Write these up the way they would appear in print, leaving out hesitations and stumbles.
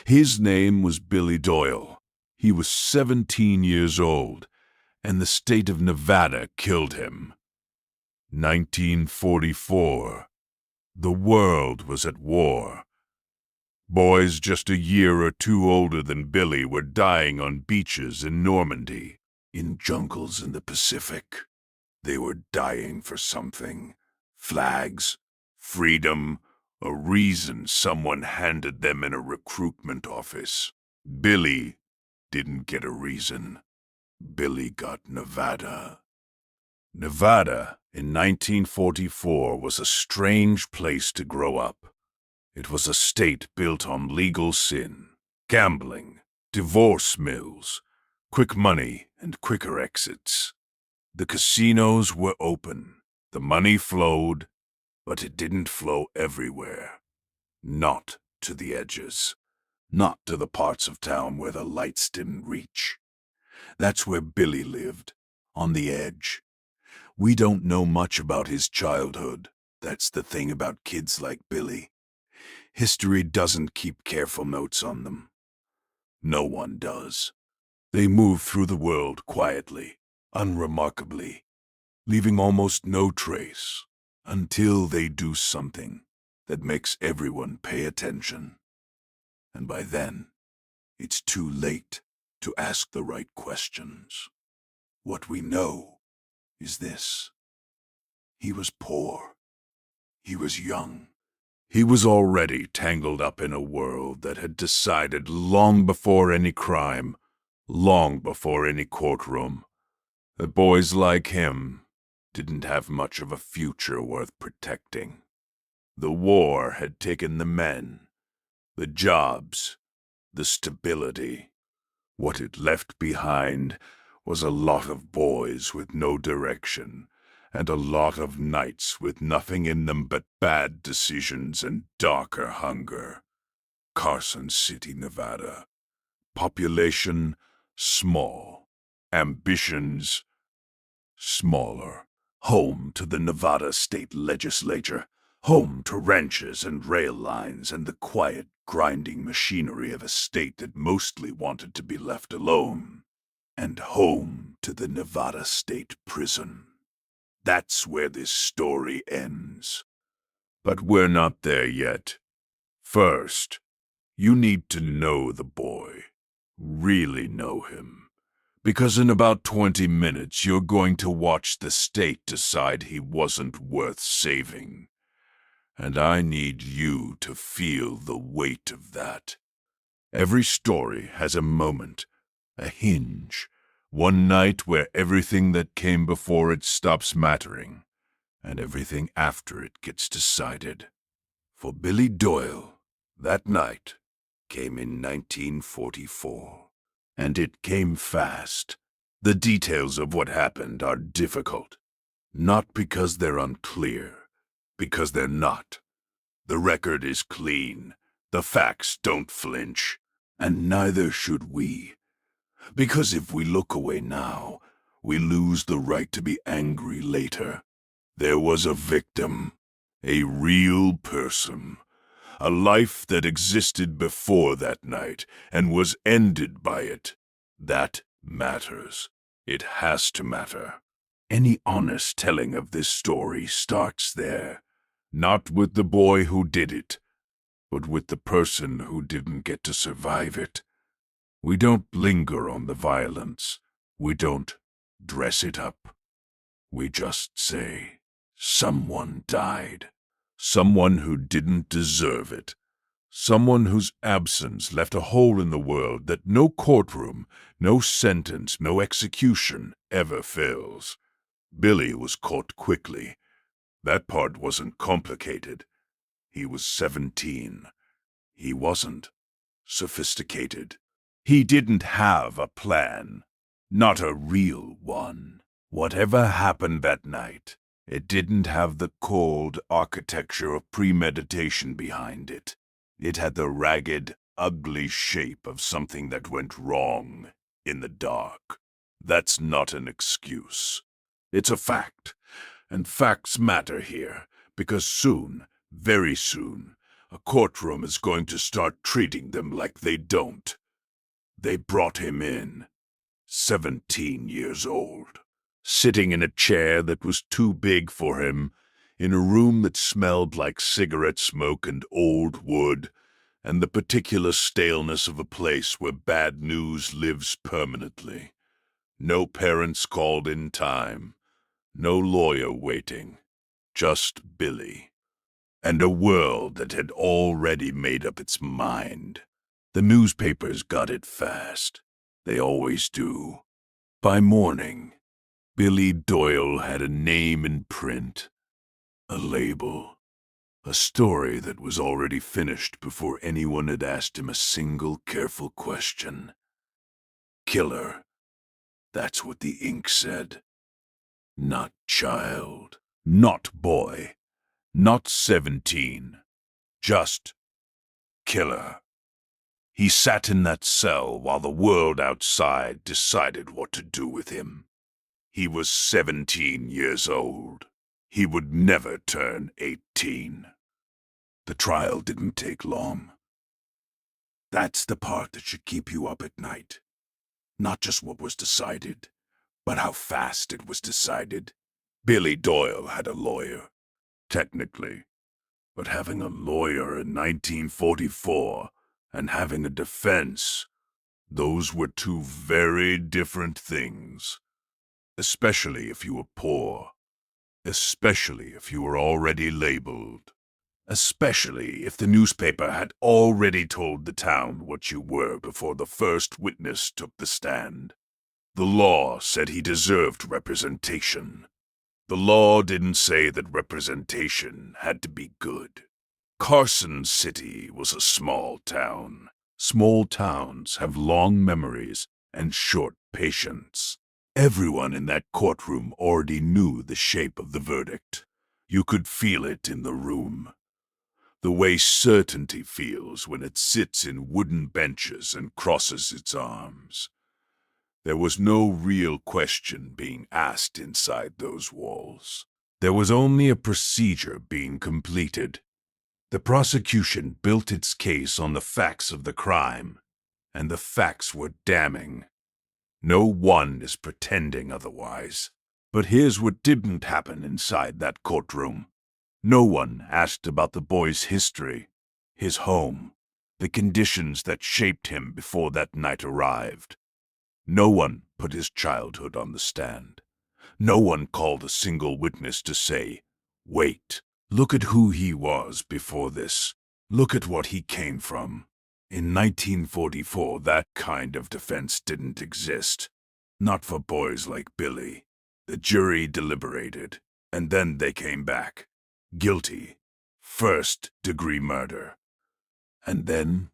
His name was Billie Doyle. He was 17 years old, and the state of Nevada killed him. 1944. The world was at war. Boys just a year or two older than Billy were dying on beaches in Normandy, in jungles in the Pacific. They were dying for something. Flags, freedom, a reason someone handed them in a recruitment office. Billy didn't get a reason. Billy got Nevada. Nevada in 1944 was a strange place to grow up. It was a state built on legal sin, gambling, divorce mills, quick money, and quicker exits. The casinos were open, the money flowed, but it didn't flow everywhere. Not to the edges. Not to the parts of town where the lights didn't reach. That's where Billy lived, on the edge. We don't know much about his childhood. That's the thing about kids like Billy. History doesn't keep careful notes on them. No one does. They move through the world quietly, unremarkably, leaving almost no trace, until they do something that makes everyone pay attention. And by then, it's too late to ask the right questions. What we know is this. He was poor. He was young. He was already tangled up in a world that had decided long before any crime, long before any courtroom, that boys like him didn't have much of a future worth protecting. The war had taken the men, the jobs, the stability. What it left behind was a lot of boys with no direction, and a lot of nights with nothing in them but bad decisions and darker hunger. Carson City, Nevada. Population, small. Ambitions, smaller. Home to the Nevada State Legislature. Home to ranches and rail lines and the quiet, grinding machinery of a state that mostly wanted to be left alone. And home to the Nevada State Prison. That's where this story ends. But we're not there yet. First, you need to know the boy. Really know him. Because in about 20 minutes you're going to watch the state decide he wasn't worth saving. And I need you to feel the weight of that. Every story has a moment, a hinge, one night where everything that came before it stops mattering, and everything after it gets decided. For Billie Doyle, that night came in 1944, and it came fast. The details of what happened are difficult, not because they're unclear, because they're not. The record is clean, the facts don't flinch, and neither should we. Because if we look away now, we lose the right to be angry later. There was a victim, a real person, a life that existed before that night and was ended by it. That matters. It has to matter. Any honest telling of this story starts there, not with the boy who did it, but with the person who didn't get to survive it. We don't linger on the violence. We don't dress it up. We just say, someone died. Someone who didn't deserve it. Someone whose absence left a hole in the world that no courtroom, no sentence, no execution ever fills. Billy was caught quickly. That part wasn't complicated. He was 17. He wasn't sophisticated. He didn't have a plan, not a real one. Whatever happened that night, it didn't have the cold architecture of premeditation behind it. It had the ragged, ugly shape of something that went wrong in the dark. That's not an excuse. It's a fact, and facts matter here, because soon, very soon, A courtroom is going to start treating them like they don't. They brought him in, 17 years old, sitting in a chair that was too big for him, in a room that smelled like cigarette smoke and old wood, and the particular staleness of a place where bad news lives permanently. No parents called in time, no lawyer waiting, just Billy. And a world that had already made up its mind. The newspapers got it fast. They always do. By morning, Billie Doyle had a name in print, a label, a story that was already finished before anyone had asked him a single careful question. Killer, that's what the ink said. Not child, not boy, not 17, just killer. He sat in that cell while the world outside decided what to do with him. He was 17 years old. He would never turn 18. The trial didn't take long. That's the part that should keep you up at night. Not just what was decided, but how fast it was decided. Billie Doyle had a lawyer, technically. But having a lawyer in 1944 and having a defense, those were two very different things. Especially if you were poor. Especially if you were already labeled. Especially if the newspaper had already told the town what you were before the first witness took the stand. The law said he deserved representation. The law didn't say that representation had to be good. Carson City was a small town. Small towns have long memories and short patience. Everyone in that courtroom already knew the shape of the verdict. You could feel it in the room. The way certainty feels when it sits in wooden benches and crosses its arms. There was no real question being asked inside those walls. There was only a procedure being completed. The prosecution built its case on the facts of the crime, and the facts were damning. No one is pretending otherwise. But here's what didn't happen inside that courtroom. No one asked about the boy's history, his home, the conditions that shaped him before that night arrived. No one put his childhood on the stand. No one called a single witness to say, "Wait, look at who he was before this. Look at what he came from." In 1944, that kind of defense didn't exist. Not for boys like Billy. The jury deliberated, and then they came back. Guilty. First-degree murder. And then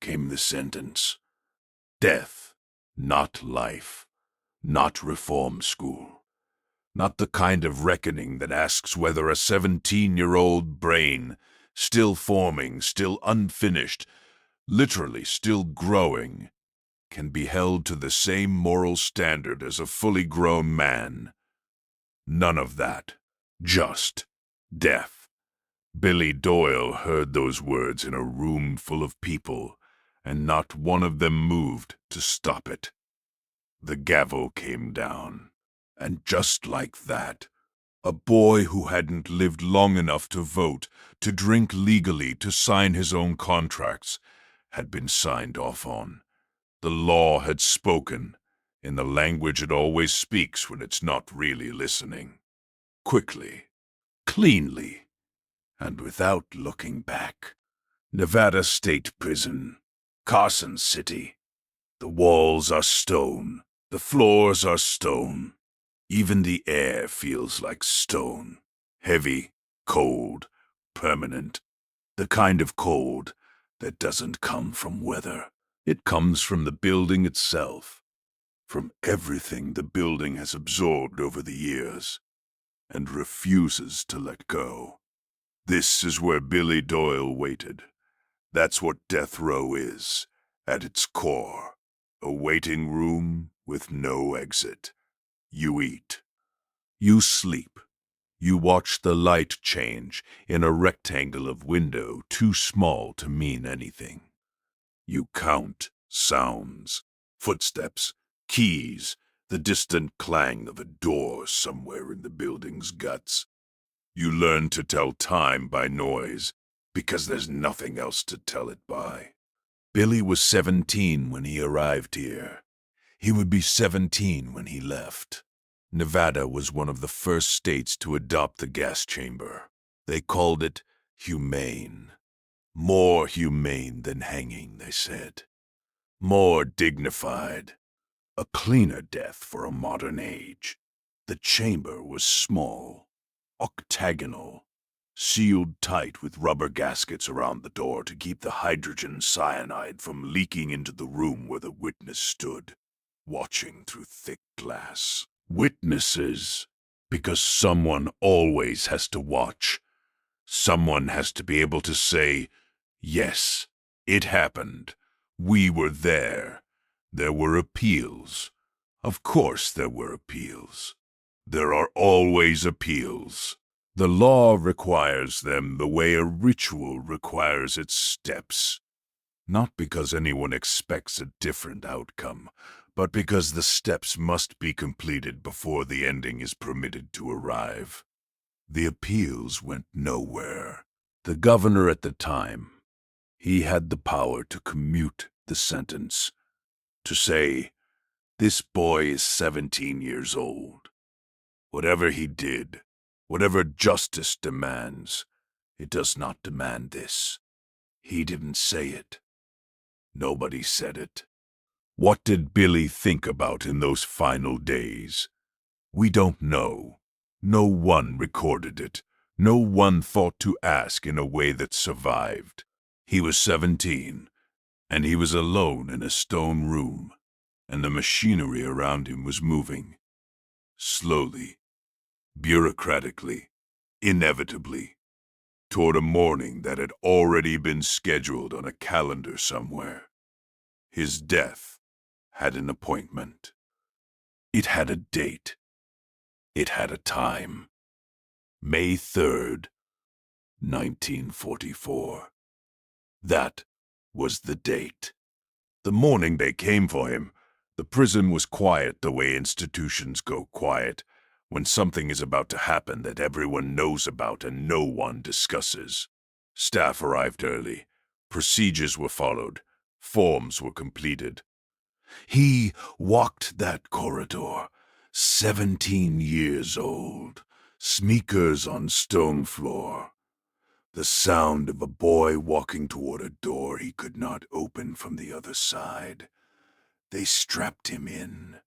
came the sentence. Death. Not life. Not reform school. Not the kind of reckoning that asks whether a 17-year-old brain, still forming, still unfinished, literally still growing, can be held to the same moral standard as a fully grown man. None of that. Just death. Billie Doyle heard those words in a room full of people, and not one of them moved to stop it. The gavel came down, and just like that, a boy who hadn't lived long enough to vote, to drink legally, to sign his own contracts, had been signed off on. The law had spoken, in the language it always speaks when it's not really listening. Quickly, cleanly, and without looking back. Nevada State Prison, Carson City. The walls are stone, the floors are stone. Even the air feels like stone. Heavy, cold, permanent. The kind of cold that doesn't come from weather. It comes from the building itself, from everything the building has absorbed over the years, and refuses to let go. This is where Billie Doyle waited. That's what death row is, at its core. A waiting room with no exit. You eat. You sleep. You watch the light change in a rectangle of window too small to mean anything. You count sounds, footsteps, keys, the distant clang of a door somewhere in the building's guts. You learn to tell time by noise, because there's nothing else to tell it by. Billy was 17 when he arrived here. He would be 17 when he left. Nevada was one of the first states to adopt the gas chamber. They called it humane. More humane than hanging, they said. More dignified. A cleaner death for a modern age. The chamber was small, octagonal, sealed tight with rubber gaskets around the door to keep the hydrogen cyanide from leaking into the room where the witness stood, watching through thick glass. Witnesses, because someone always has to watch. Someone has to be able to say, yes, it happened. We were there. There were appeals. Of course there were appeals. There are always appeals. The law requires them the way a ritual requires its steps. Not because anyone expects a different outcome, but because the steps must be completed before the ending is permitted to arrive. The appeals went nowhere. The governor at the time, he had the power to commute the sentence, to say, this boy is 17 years old. Whatever he did, whatever justice demands, it does not demand this. He didn't say it. Nobody said it. What did Billy think about in those final days? We don't know. No one recorded it. No one thought to ask in a way that survived. He was 17, and he was alone in a stone room, and the machinery around him was moving. Slowly, bureaucratically, inevitably, toward a morning that had already been scheduled on a calendar somewhere. His death had an appointment. It had a date. It had a time. May 3rd, 1944. That was the date. The morning they came for him, the prison was quiet the way institutions go quiet when something is about to happen that everyone knows about and no one discusses. Staff arrived early. Procedures were followed. Forms were completed. He walked that corridor, 17 years old, sneakers on stone floor. The sound of a boy walking toward a door he could not open from the other side. They strapped him in.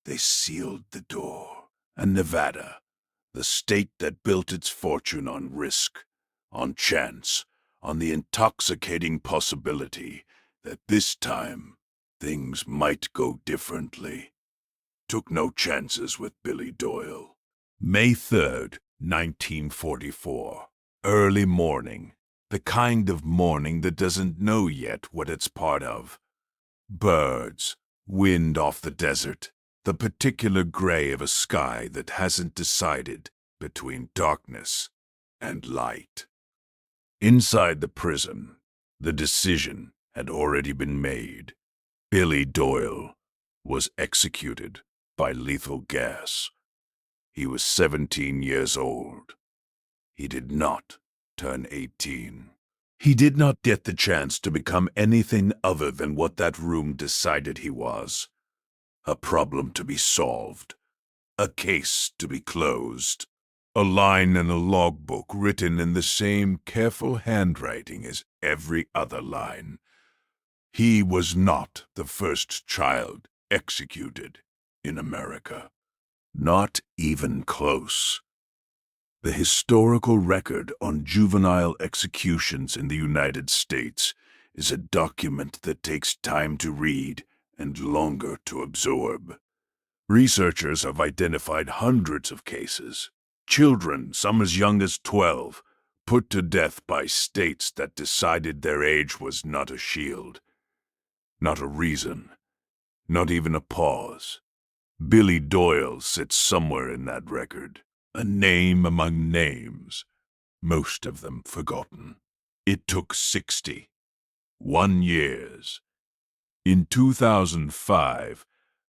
They sealed the door. And Nevada, the state that built its fortune on risk, on chance, on the intoxicating possibility that this time things might go differently, took no chances with Billie Doyle. May 3rd, 1944. Early morning. The kind of morning that doesn't know yet what it's part of. Birds, wind off the desert, the particular gray of a sky that hasn't decided between darkness and light. Inside the prison, the decision had already been made. Billie Doyle was executed by lethal gas. He was 17 years old. He did not turn 18. He did not get the chance to become anything other than what that room decided he was. A problem to be solved. A case to be closed. A line in a logbook written in the same careful handwriting as every other line. He was not the first child executed in America. Not even close. The historical record on juvenile executions in the United States is a document that takes time to read and longer to absorb. Researchers have identified hundreds of cases. Children, some as young as 12, put to death by states that decided their age was not a shield, not a reason, not even a pause. Billie Doyle sits somewhere in that record. A name among names, most of them forgotten. It took 61 years. In 2005,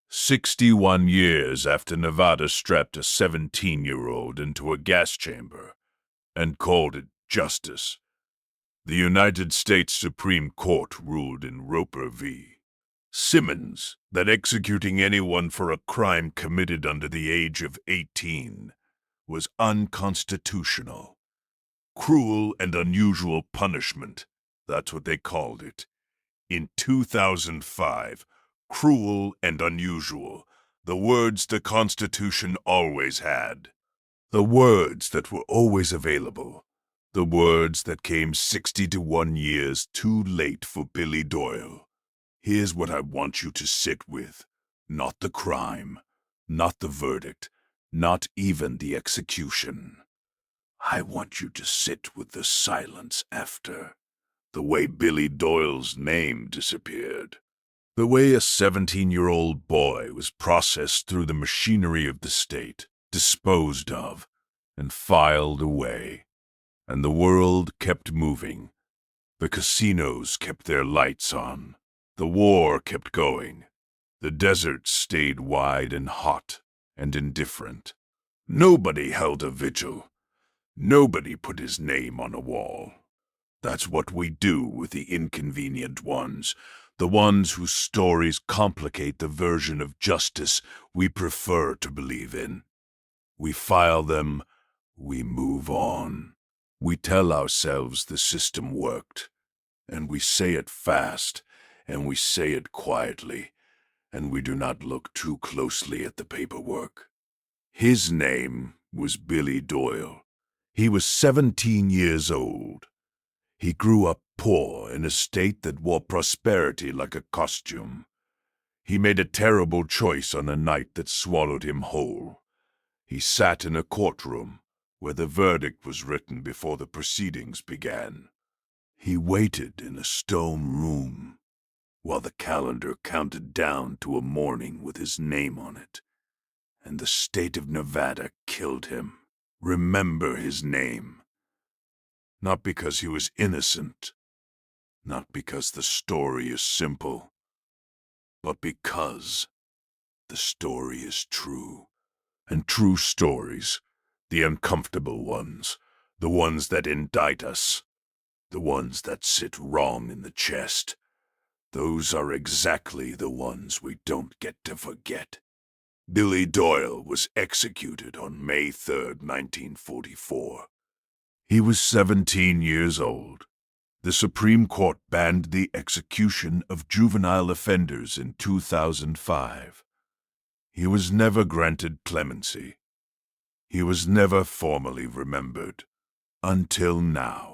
61 years after Nevada strapped a 17-year-old into a gas chamber and called it justice, the United States Supreme Court ruled in Roper v. Simmons that executing anyone for a crime committed under the age of 18 was unconstitutional. Cruel and unusual punishment, that's what they called it. In 2005, cruel and unusual, the words the Constitution always had. The words that were always available. The words that came 61 years too late for Billie Doyle. Here's what I want you to sit with. Not the crime, not the verdict, not even the execution. I want you to sit with the silence after. The way Billie Doyle's name disappeared. The way a 17-year-old boy was processed through the machinery of the state, disposed of, and filed away. And the world kept moving. The casinos kept their lights on. The war kept going. The desert stayed wide and hot and indifferent. Nobody held a vigil. Nobody put his name on a wall. That's what we do with the inconvenient ones, the ones whose stories complicate the version of justice we prefer to believe in. We file them, we move on. We tell ourselves the system worked, and we say it fast, and we say it quietly, and we do not look too closely at the paperwork. His name was Billie Doyle. He was 17 years old. He grew up poor in a state that wore prosperity like a costume. He made a terrible choice on a night that swallowed him whole. He sat in a courtroom where the verdict was written before the proceedings began. He waited in a stone room while the calendar counted down to a morning with his name on it. And the state of Nevada killed him. Remember his name. Not because he was innocent, not because the story is simple, but because the story is true. And true stories, the uncomfortable ones, the ones that indict us, the ones that sit wrong in the chest, those are exactly the ones we don't get to forget. Billie Doyle was executed on May 3rd, 1944. He was 17 years old. The Supreme Court banned the execution of juvenile offenders in 2005. He was never granted clemency. He was never formally remembered. Until now.